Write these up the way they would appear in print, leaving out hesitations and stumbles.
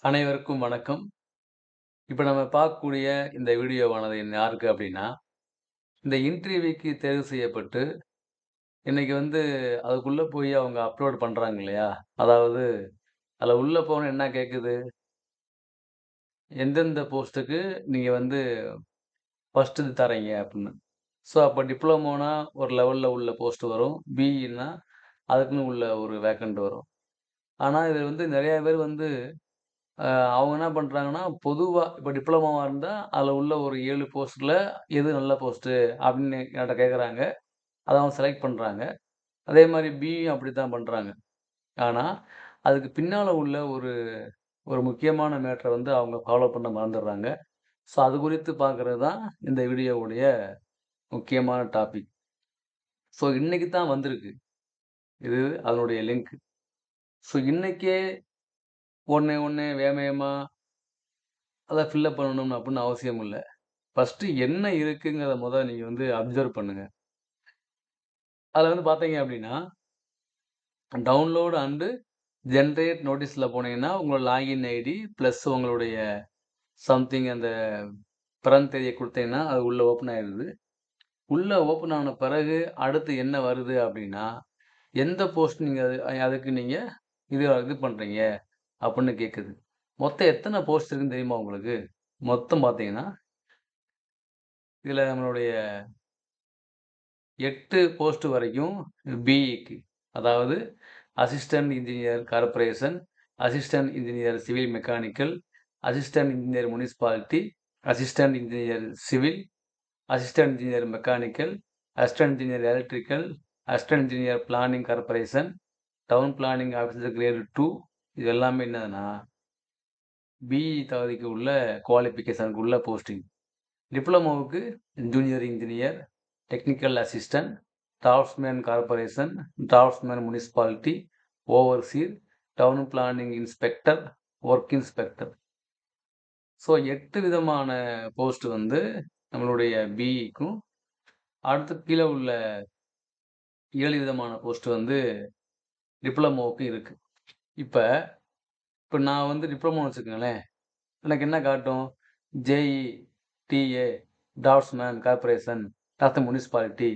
அனைவருக்கும் வணக்கம். இப்ப நம்ம பார்க்கக்கூடிய இந்த வீடியோவானது யாருக்கு அப்டின்னா, இந்த இன்டர்வியூக்கு தேர்வு செய்யப்பட்டு, இன்னைக்கு அதுக்குள்ள போய் அவங்க அப்லோட் பண்றாங்க இல்லையா? அதாவது அதுல உள்ள போன என்ன கேட்குது? எந்தெந்த போஸ்ட்டுக்கு நீங்க ஃபர்ஸ்ட் இது தர்றீங்க அப்டின்னு. ஸோ அப்ப டிப்ளமோனா ஒரு லெவல்ல உள்ள போஸ்ட் வரும். பிஇன்னா அதுக்குன்னு உள்ள ஒரு வேக்கன்ட் வரும். ஆனா இது நெறைய பேர் அ அவங்க என்ன பண்றாங்கன்னா, பொதுவா இப்ப டிப்ளமோவா இருந்தா, அதுல உள்ள ஒரு 7 போஸ்ட்ல எது நல்ல போஸ்ட்டு அப்படின்னு என்ட்ட கேட்கறாங்க. அத அவங்க செலக்ட் பண்றாங்க. அதே மாரி பியும் அப்படித்தான் பண்றாங்க. ஆனா, அதுக்கு பின்னால உள்ள ஒரு ஒரு முக்கியமான மேட்டர அவங்க ஃபாலோ பண்ண மறந்துடுறாங்க. ஸோ அது குறித்து பார்க்கிறது தான் இந்த வீடியோவுடைய முக்கியமான டாபிக். ஸோ இன்னைக்கு தான் வந்திருக்கு. இது அதனுடைய லிங்க். ஸோ இன்னைக்கே உடனே உடனே வேக வேகமா அத ஃபில் பண்ணணும் அப்படின்னு அவசியம் இல்ல. ஃபர்ஸ்ட்டு என்ன இருக்குங்கிறத நீங்க அப்சர்வ் பண்ணுங்க. அதுல பார்த்தீங்க அப்டின்னா, டவுன்லோட் அண்ட் ஜெனரேட் நோட்டீஸ்ல போனீங்கன்னா, உங்களோட லாகின் ஐடி பிளஸ் உங்களுடைய சம்திங் அந்த பிறந்த தேதிய குடுத்தீங்கன்னா, அது உள்ள ஓப்பன் ஆயிருது. உள்ள ஓப்பன் ஆன பிறகு அடுத்து என்ன வருது அப்டின்னா, எந்த போஸ்ட் நீங்க அதுக்கு நீங்க இது பண்றீங்க அப்டின்னு கேட்குது. மொத்தம் எத்தன போஸ்ட் இருக்குன்னு தெரியுமா உங்களுக்கு? மொத்தம் பார்த்தீங்கன்னா, இதுல நம்மளுடைய 8 போஸ்ட் வரைக்கும் பிஇக்கு. அதாவது assistant engineer corporation, assistant engineer civil mechanical, assistant engineer municipality, assistant engineer civil, assistant engineer mechanical, assistant engineer electrical, assistant engineer planning corporation, town planning officer grade 2 இது எல்லாமே என்னதுன்னா, பிஇ தகுதிக்கு உள்ள குவாலிஃபிகேஷனுக்கு உள்ள போஸ்டிங். டிப்ளமோவுக்கு junior engineer, technical assistant, draughtsman corporation, draughtsman municipality, overseer, town planning inspector, work inspector. So 8 விதமான post நம்மளுடைய பிஇக்கும், அடுத்து கீழ உள்ள 7 விதமான போஸ்ட் டிப்ளமோவுக்கும் இருக்கு. இப்ப இப்ப நான் டிப்ளமோன்னு வச்சுக்கங்களேன். எனக்கு என்ன காட்டும்? JE, TA, draftsman corporation, draft municipality,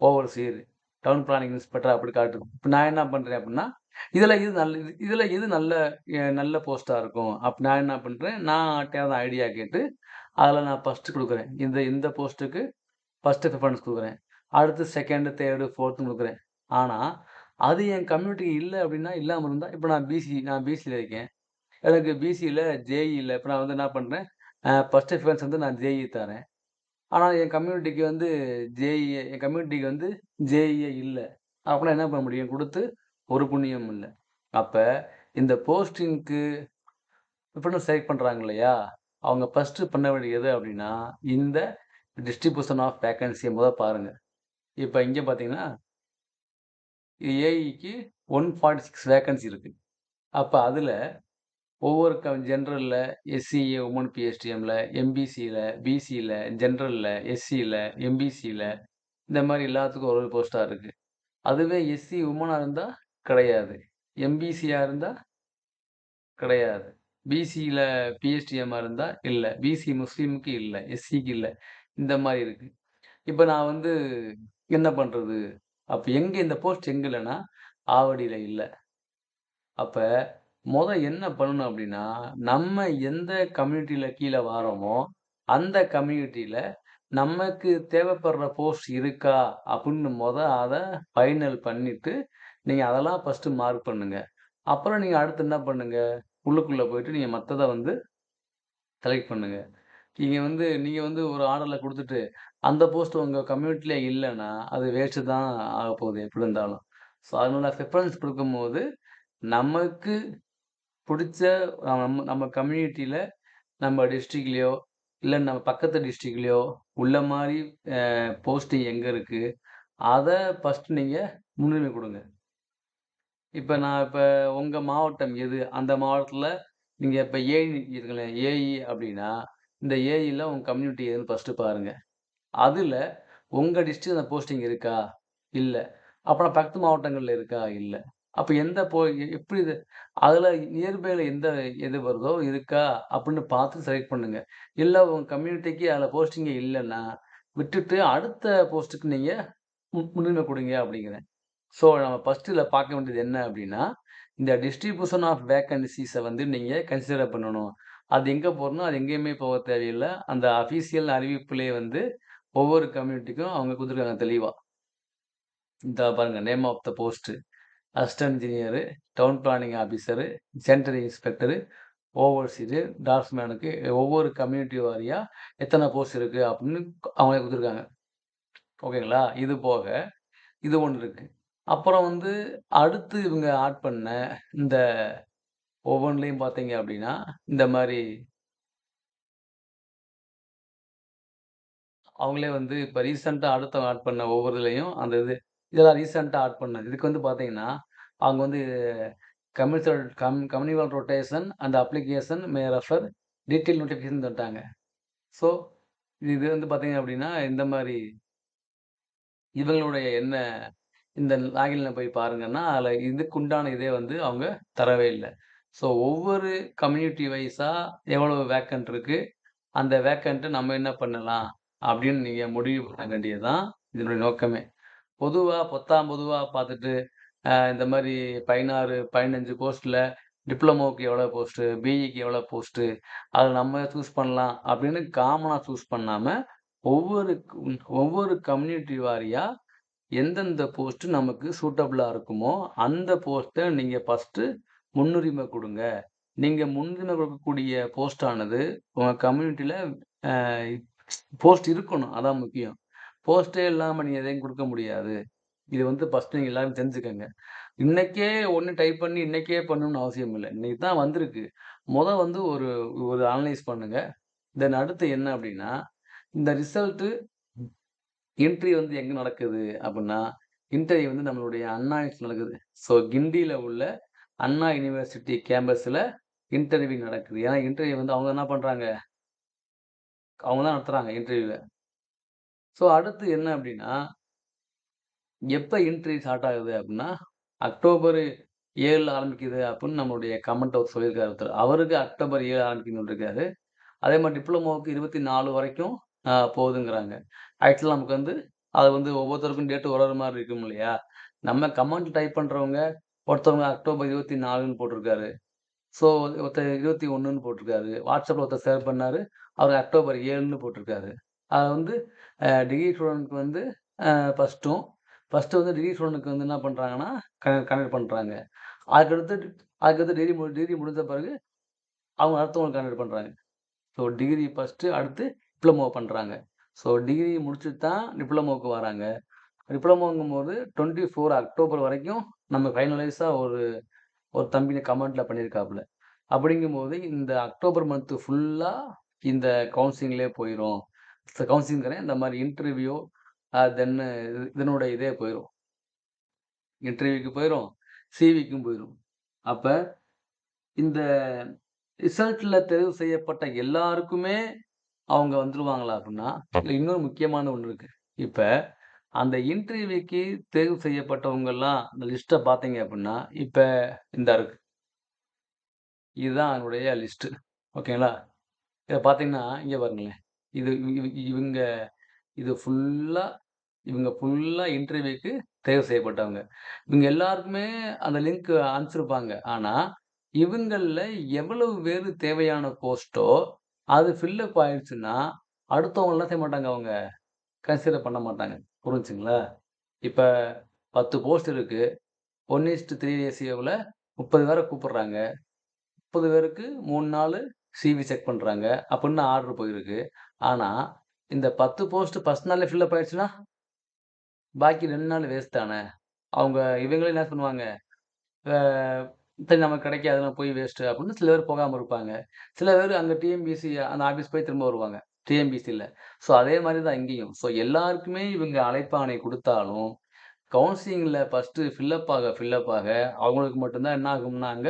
overseer, town planning inspector அப்படி காட்டும். இப்ப நான் என்ன பண்றேன் அப்படின்னா, இதுல எது நல்ல போஸ்ட்டா இருக்கும். அப்ப நான் என்ன பண்றேன், நான் யார்ட்டயாவது ஐடியா கேட்டு, அதுல நான் ஃபர்ஸ்ட் குடுக்குறேன். இந்த இந்த போஸ்ட்டுக்கு ஃபர்ஸ்ட் ப்ரிஃபரன்ஸ் குடுக்குறேன். அடுத்து 2, 3, 4ன்னு குடுக்குறேன். ஆனா, அது என் கம்யூனிட்டிக்கு இல்ல அப்படின்னா, இல்லாம இருந்தா, இப்ப நான் பிசில இருக்கேன். எனக்கு பிசில ஜேஇ இல்ல. இப்ப நான் என்ன பண்றேன், ஃபர்ஸ்ட் ப்ரிஃபரன்ஸ் நான் ஜேஇ தரேன். ஆனா என் கம்யூனிட்டிக்கு ஜேஇயே இல்ல. அப்பன்னா என்ன பண்ண முடியும்? குடுத்து ஒரு புண்ணியமும் இல்ல. அப்ப இந்த போஸ்டிங்க்கு ப்ரிஃபரன்ஸ் செலக்ட் பண்றாங்க இல்லையா? அவங்க ஃபர்ஸ்ட் பண்ண வேண்டியது எது அப்டின்னா, இந்த டிஸ்ட்ரிபியூஷன் ஆஃப் வேக்கன்சிய பாருங்க. இப்ப இங்க பார்த்தீங்கன்னா, ஏஇக்கு 146 வேக்கன்சி இருக்கு. அப்ப அதுல ஒவ்வொரு ஜெனரல்ல, எஸ்சிஏ, உமன் பிஎஸ்டிஎம்ல, எம்பிசில, பிசில, ஜெனரல்ல, எஸ்சில, எம்பிசில இந்த மாரி எல்லாத்துக்கும் ஒரு ஒரு போஸ்ட்டா இருக்கு. அதுவே எஸ்சி உமனா இருந்தா கிடையாது. எம்பிசியா இருந்தா கிடையாது. பிசில பிஎஸ்டிஎம்மா இருந்தா இல்ல. பிசி முஸ்லீமுக்கு இல்ல. எஸ்சிக்கு இல்ல. இந்த மாரி இருக்கு. இப்ப நான் என்ன பண்றது? அப்ப எங்க இந்த போஸ்ட் எங்க இல்லன்னா, ஆவடியில இல்ல. அப்ப என்ன பண்ணணும் அப்டின்னா, நம்ம எந்த கம்யூனிட்டில கீழ வாரோமோ, அந்த கம்யூனிட்டில நமக்கு தேவைப்படுற போஸ்ட் இருக்கா? அப்டின்னு அத ஃபைனல் பண்ணிட்டு, நீங்க அதெல்லாம் ஃபர்ஸ்ட் மார்க் பண்ணுங்க. அப்புறம் நீங்க அடுத்து என்ன பண்ணுங்க, உள்ளுக்குள்ள போயிட்டு நீங்க மத்தத செலக்ட் பண்ணுங்க. நீங்க ஒரு ஆர்டர்ல குடுத்துட்டு, அந்த போஸ்ட் உங்க கம்யூனிட்டில இல்லன்னா, அது வேஸ்ட் தான் ஆகப்போகுது எப்டி இருந்தாலும். ஸோ அதனால ப்ரிஃபரன்ஸ் குடுக்கும்போது, நமக்கு புடிச்ச நம்ம கம்யூனிட்டில, நம்ம டிஸ்ட்ரிக்ட்லயோ, இல்ல நம்ம பக்கத்து டிஸ்ட்ரிக்ட்லயோ உள்ள மாரி போஸ்டிங் எங்க இருக்கு, அத ஃபர்ஸ்ட் நீங்க முன்னுரிமை குடுங்க. இப்ப உங்க மாவட்டம் எது? அந்த மாவட்டத்துல நீங்க இப்ப ஏஇ இருக்குல்ல, ஏஇ அப்டின்னா, இந்த ஏஇல உங்க கம்யூனிட்டி எதுன்னு ஃபர்ஸ்ட் பாருங்க. அதுல உங்க டிஸ்ட்ரிக்ட்ல அந்த போஸ்டிங் இருக்கா? இல்ல. அப்பனா பக்கத்து மாவட்டங்கள்ல இருக்கா? இல்ல. அப்ப எந்த எப்படி இது அதுல நியர்பைல எது வருதோ இருக்கா அப்படின்னு பார்த்து செலக்ட் பண்ணுங்க. இல்ல உங்க கம்யூனிட்டிக்கு அதுல போஸ்டிங்கே இல்லன்னா, விட்டுட்டு அடுத்த போஸ்ட்டுக்கு நீங்க முன்னுரிமை குடுங்க அப்படிங்கிறேன். ஸோ நம்ம ஃபர்ஸ்ட் இதுல பார்க்க வேண்டியது என்ன அப்படின்னா, இந்த டிஸ்ட்ரிபியூஷன் ஆஃப் வேக்கன்ஸீஸ வந்து நீங்க கன்சிடர் பண்ணணும். அது எங்க போறணும், அது எங்கேயுமே போக தேவையில்ல. அந்த அஃபிஷியல் அறிவிப்பிலேயே வந்து ஒவ்வொரு கம்யூனிட்டிக்கும் அவங்க குடுத்துருக்காங்க தெளிவா. இந்த பாருங்க name of the post assistant engineer, town planning officer, sanitary inspector, overseer, டிராஃப்ட்மேனுக்கு ஒவ்வொரு கம்யூனிட்டி வாரியா எத்தன போஸ்ட் இருக்கு அப்படின்னு அவங்களே குடுத்துருக்காங்க. ஓகேங்களா? இது போக இது ஒண்ணு இருக்கு. அப்புறம் வந்து அடுத்து இவங்க ஆட் பண்ண இந்த ஒவ்வொன்லயும் பார்த்தீங்க அப்படின்னா, இந்த மாரி அவங்களே வந்து இப்ப ரீசென்ட்டா அடுத்தவங்க ஆட் பண்ண ஒவ்வொரு இதுலயும் அந்த இதெல்லாம் ரீசென்ட்டா ஆட் பண்ணது. இதுக்கு வந்து பார்த்தீங்கன்னா, அவங்க வந்து communal rotation and application may refer detail notification தந்துட்டாங்க. ஸோ, இது வந்து பார்த்தீங்க அப்படின்னா, இந்த மாரி இவங்களுடைய என்ன இந்த லாகின்ல போய் பாருங்கன்னா, அதுல இதுக்குண்டான இதே வந்து அவங்க தரவே இல்ல. ஸோ, ஒவ்வொரு கம்யூனிட்டி வைஸா எவ்வளவு வேக்கன்ட் இருக்கு, அந்த வேக்கன்ட்ட நம்ம என்ன பண்ணலாம்? அப்படின்னு நீங்க முடிவு பண்ண வேண்டியது தான் இதனுடைய நோக்கமே. பொதுவா பார்த்துட்டு, இந்த மாரி 16, 15 போஸ்ட்ல டிப்ளமோக்கு எவ்வளோ போஸ்ட்டு, பிஇக்கு எவ்வளோ போஸ்ட்டு, அதுல நம்ம சூஸ் பண்ணலாம் அப்படின்னு காமனா சூஸ் பண்ணாம, ஒவ்வொரு ஒவ்வொரு கம்யூனிட்டி வாரியா எந்தெந்த போஸ்ட் நமக்கு சூட்டபிளா இருக்குமோ, அந்த போஸ்ட்ட நீங்க ஃபர்ஸ்ட்டு முன்னுரிமை குடுங்க. நீங்க முன்னுரிமை கொடுக்கக்கூடிய போஸ்ட் ஆனது உங்க கம்யூனிட்டில அ போஸ்ட் இருக்கணும். அதான் முக்கியம். போஸ்ட்டே இல்லாம நீங்க எதையும் குடுக்க முடியாது. இது வந்து ஃபர்ஸ்ட் நீங்க எல்லாரும் தெரிஞ்சுக்கங்க. இன்னைக்கே ஒண்ணு டைப் பண்ணி இன்னைக்கே பண்ணணும்னு அவசியம் இல்ல. இன்னைக்கு தான் வந்திருக்கு. வந்து ஒரு ஒரு அனலைஸ் பண்ணுங்க. தென் அடுத்து என்ன அப்டின்னா, இந்த ரிசல்ட் என்ட்ரி வந்து எங்க நடக்குது அப்டின்னா, இன்டர்வியூ வந்து நம்மளுடைய அண்ணா யூனிவர்சிட்டில நடக்குது. ஸோ கிண்டியில உள்ள அண்ணா யுனிவர்சிட்டி கேம்பஸ்ல இன்டர்வியூ நடக்குது. ஏன்னா இன்டர்வியூ வந்து அவங்க என்ன பண்றாங்க, அவங்க தான் நடத்துறாங்க இன்டர்வியூவ. ஸோ அடுத்து என்ன அப்டின்னா, எப்ப இன்டர்வியூ ஸ்டார்ட் ஆகுது அப்டின்னா, அக்டோபர் 7ல ஆரம்பிக்குது அப்டின்னு நம்மளுடைய கமெண்ட் அவர் சொல்லியிருக்காரு ஒருத்தர். அவருக்கு அக்டோபர் 7 ஆரம்பிக்குதுன்னு சொல்லியிருக்காரு. அதே மாரி டிப்ளமோவுக்கு 24 வரைக்கும் போகுதுங்கிறாங்க. ஆக்சுவலா நமக்கு வந்து அது வந்து ஒவ்வொருத்தருக்கும் டேட் ஒரு ஒரு மாரி இருக்கும் இல்லையா? நம்ம கமெண்ட் டைப் பண்றவங்க ஒருத்தவங்க அக்டோபர் 24ன்னு போட்டிருக்காரு. ஸோ ஒருத்தர் 21ன்னு போட்டிருக்காரு. WhatsAppல ஒருத்தர் ஷேர் பண்ணாரு. அவர் அக்டோபர் 7ன்னு போட்டிருக்காரு. அது வந்து டிகிரி ஸ்டூடண்ட்க்கு வந்து அ ஃபர்ஸ்ட்டும், ஃபர்ஸ்ட்டு வந்து டிகிரி ஸ்டூடண்ட்க்கு வந்து என்ன பண்றாங்கன்னா, கனெக்ட் பண்றாங்க. அதுக்கடுத்து அதுக்கடுத்து டிகிரி முடிஞ்ச பிறகு அவங்க அடுத்தவங்களுக்கு கனெக்ட் பண்றாங்க. ஸோ டிகிரி ஃபர்ஸ்ட்டு, அடுத்து டிப்ளமோ பண்றாங்க. ஸோ டிகிரி முடிச்சுட்டு தான் டிப்ளமோக்கு வராங்க. டிப்ளமோங்கும்போது 24 அக்டோபர் வரைக்கும் நம்ம ஃபைனலைஸா ஒரு ஒரு தம்பி கமெண்ட்ல பண்ணியிருக்காப்புல. அப்படிங்கும்போது இந்த அக்டோபர் மந்த் ஃபுல்லா இந்த கவுன்சிலிங்லயே போயிரும். கவுன்சிலிங்கிறேன் இந்த மாரி இன்டர்வியூ தென் இதனோட இதே போயிரும். இன்டர்வியூக்கு போயிரும், சிவிக்கும் போயிரும். அப்ப இந்த ரிசல்ட்ல தெரிவு செய்யப்பட்ட எல்லாருக்குமே அவங்க வந்துருவாங்களா அப்டின்னா, இதுல இன்னொரு முக்கியமான ஒண்ணு இருக்கு. இப்ப அந்த இன்டர்வியூக்கு தேர்வு செய்யப்பட்டவங்கலாம் அந்த லிஸ்ட்ட பார்த்தீங்க அப்டின்னா, இப்ப இந்தா இருக்கு. இதுதான் அதனுடைய லிஸ்ட்டு. ஓகேங்களா? இத பார்த்தீங்கன்னா, இங்க பாருங்களேன். இது இவ் இவங்க இது ஃபுல்லா இவங்க ஃபுல்லா இன்டர்வியூக்கு தேர்வு செய்யப்பட்டவங்க. இவங்க எல்லாருக்குமே அந்த லிங்க் அனுப்பிச்சிருப்பாங்க. ஆனா, இவங்கள்ல எவ்வளவு பேரு தேவையான போஸ்ட்டோ, அது ஃபில் அப் ஆயிடுச்சுன்னா, அடுத்தவங்க என்ன செய்ய மாட்டாங்க அவங்க, கன்சிடர் பண்ண மாட்டாங்க. புரிஞ்சுச்சுங்களா? இப்ப 10 போஸ்ட் இருக்கு. 1:3 ரேஷியோவுல 30 பேர கூப்பிடுறாங்க. 30 பேருக்கு 3 நாளு சிவி செக் பண்றாங்க. அப்படின்னு ஆர்டர் போயிருக்கு. ஆனா, இந்த 10 போஸ்ட் ஃபர்ஸ்ட் நாள்லே ஃபில் அப் ஆயிடுச்சுன்னா, பாக்கி 2 நாள் வேஸ்ட் தானே! அவங்க இவங்களே என்ன பண்ணுவாங்க, அ சரி நமக்கு கிடைக்காதுன்னா போய் வேஸ்ட்டு அப்படின்னு சில பேர் போகாம இருப்பாங்க. சில பேர் அங்க டிஎன்பிஎஸ்சி அந்த ஆஃபீஸ் போய் திரும்ப வருவாங்க. டிஎன்பிஎஸ்சில. ஸோ அதே மாரி தான் இங்கேயும். ஸோ எல்லாருக்குமே இவங்க அழைப்பாணை குடுத்தாலும், கவுன்சிலிங்ல ஃபர்ஸ்ட்டு ஃபில் அப் ஆக அவங்களுக்கு மட்டும் தான் என்ன ஆகும்னா அங்க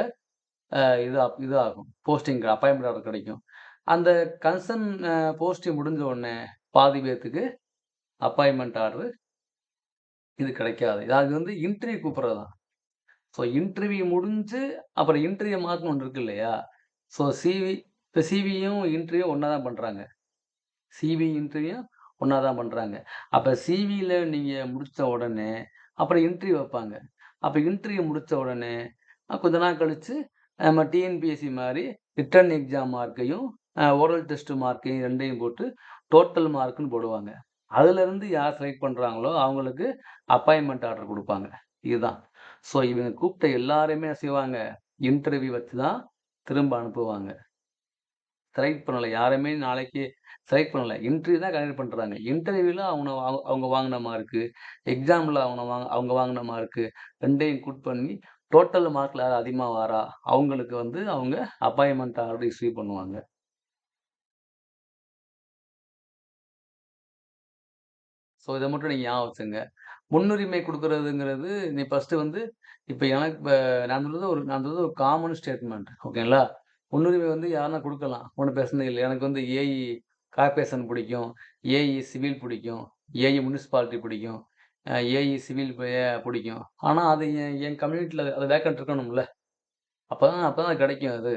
இது ஆகும். போஸ்டிங் அப்பாயின்ட்மென்ட் ஆர்டர் கிடைக்கும். அந்த கன்சர்ன் போஸ்டிங் முடிஞ்ச உடனே பாதி பேத்துக்கு அப்பாயின்ட்மென்ட் ஆர்டர் இது கிடைக்காது. அது வந்து இன்டர்வியூ கூப்பிடுறது தான். ஸோ இன்டர்வியூ முடிஞ்சு அப்புறம் இன்டர்வியூ மார்க்ன்னு ஒண்ணு இருக்கு இல்லையா? ஸோ இப்ப சிவியும் இன்டர்வியூ ஒண்ணா தான் பண்றாங்க. சிவி இன்டர்வியூ ஒண்ணா தான் பண்றாங்க. அப்ப சிவில நீங்க முடிச்ச உடனே, அப்புறம் இன்டர்வியூ வைப்பாங்க. அப்ப இன்டர்வியூ முடிச்ச உடனே, கொஞ்ச நாள் கழிச்சு நம்ம டிஎன்பிஎஸ்சி மாரி ரிட்டன் எக்ஸாம் மார்க்கையும், ஓரல் டெஸ்ட் மார்க்கையும் 2யும் போட்டு டோட்டல் மார்க்ன்னு போடுவாங்க. அதுலருந்து யார் செலக்ட் பண்றாங்களோ, அவங்களுக்கு அப்பாயின்ட்மென்ட் ஆர்டர் குடுப்பாங்க. இதுதான். ஸோ இவங்க கூப்பிட்ட எல்லாரையுமே என்ன செய்வாங்க, இன்டர்வியூ வச்சு தான் திரும்ப அனுப்புவாங்க. செலக்ட் பண்ணல. யாரையுமே நாளைக்கு செலக்ட் பண்ணல. இன்டர்வியூ தான் கண்டக்ட் பண்றாங்க. இன்டர்வியூல அவங்க வாங்குன மார்க்கு, எக்ஸாம்ல அவங்க வாங்குன மார்க்கு 2யும் கூட் பண்ணி டோட்டல் மார்க்ல யார் அதிகமா வாரா, அவங்களுக்கு வந்து அவங்க அப்பாயின்ட்மென்ட் ஆர்டர் இஷ்யூ பண்ணுவாங்க. ஸோ இத மட்டும் நீங்க ஞாபகம் வச்சுங்க. முன்னுரிமை குடுக்குறதுங்கிறது, நீ ஃபர்ஸ்ட்டு வந்து இப்ப எனக்கு நான் சொல்றது ஒரு காமன் ஸ்டேட்மெண்ட். ஓகேங்களா? முன்னுரிமை வந்து யாருனா குடுக்கலாம். ஒண்ணும் பிரச்சனை இல்ல. எனக்கு வந்து ஏஇ கார்ப்பரேஷன் பிடிக்கும். ஏஇ சிவில் பிடிக்கும். ஏஇ முனிசிபாலிட்டி பிடிக்கும். ஏஇ சிவில் பிடிக்கும். ஆனா அது என் கம்யூனிட்டில அது வேக்கன்ட் இருக்கணும்ல. அப்பதான் அது கிடைக்கும் அது.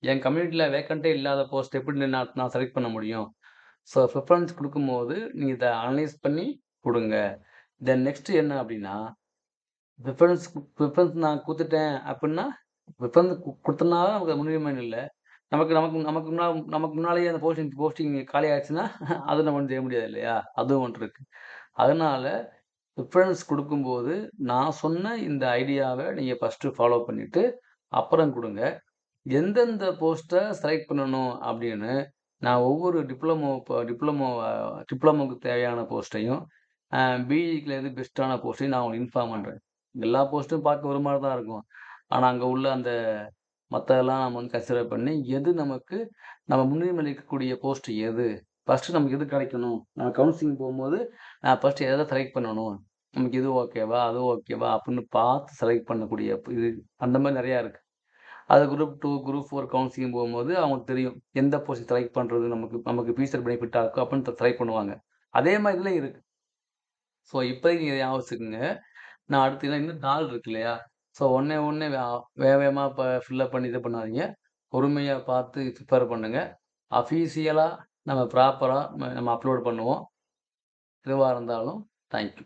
என் கம்யூனிட்டில வேக்கன்ட்டே இல்லாத போஸ்ட் எப்படி நான் நான் செலக்ட் பண்ண முடியும்? ஸோ ப்ரிஃபரன்ஸ் குடுக்கும்போது, நீங்க இத அனலைஸ் பண்ணி குடுங்க. தென் நெக்ஸ்ட் என்ன அப்டின்னா, ப்ரிஃபரன்ஸ் நான் குடுத்துட்டேன் அப்டின்னா, ப்ரிஃபரன்ஸ் குடுத்தனால நமக்கு முன்னுரிமைன்னு இல்ல. நமக்கு நமக்கு நமக்கு முன்னா நமக்கு முன்னாலேயே அந்த போஸ்டிங் காலி ஆயிடுச்சுன்னா, அது நம்ம ஒண்ணும் செய்ய முடியாது இல்லையா? அதுவும் ஒன்று இருக்கு. அதனால ப்ரிஃபரன்ஸ் குடுக்கும்போது, நான் சொன்ன இந்த ஐடியாவ நீங்க ஃபர்ஸ்ட்டு ஃபாலோ பண்ணிட்டு, அப்புறம் குடுங்க. எந்தெந்த போஸ்ட்ட செலக்ட் பண்ணணும் அப்படின்னு, நான் ஒவ்வொரு டிப்ளமோக்கு தேவையான போஸ்ட்டையும், அ பிஇக்கு எது பெஸ்ட்டான போஸ்ட்டையும் நான் உங்களுக்கு இன்ஃபார்ம் பண்றேன். எல்லா போஸ்ட்டும் பார்க்க ஒரு மாரி தான் இருக்கும். ஆனா, அங்க உள்ள அந்த மத்ததெல்லாம் நம்ம வந்து கன்சிடர் பண்ணி, எது நமக்கு நம்ம முன்னுரிமை அளிக்கக்கூடிய போஸ்ட் எது? ஃபர்ஸ்ட்டு நமக்கு எது கிடைக்கணும்? நம்ம கவுன்சிலிங் போம்போது, ஃபர்ஸ்ட்டு எத செலக்ட் பண்ணணும்? நமக்கு இது ஓகேவா? அது ஓகேவா? அப்படின்னு பார்த்து செலக்ட் பண்ணக்கூடிய இது அந்த மாரி நெறையா இருக்கு. அது குரூப் 2, குரூப் 4 கவுன்சிலிங் போகும்போது அவங்களுக்கு தெரியும். எந்த போஸ்ட் செலக்ட் பண்றது நமக்கு நமக்கு ஃபியூச்சர் பெனிஃபிட்டா இருக்கும் அப்படின்னு செலக்ட் பண்ணுவாங்க. அதே மாரி இதுலயும் இருக்கு. ஸோ இப்போதைக்கு நீங்க ஞாபகம் வச்சுக்கங்க. நான் அடுத்து இன்னும் நாள் இருக்கு இல்லையா? ஸோ ஒண்ணே ஒண்ணே வேக வேகமா ஃபில்லப் பண்ணி இது பண்ணாதீங்க. பொறுமையா பார்த்து ப்ரிப்பேர் பண்ணுங்க. அஃபிஷியலா நம்ம ப்ராப்பரா நம்ம அப்லோட் பண்ணுவோம். எதுவா இருந்தாலும் தேங்க் யூ.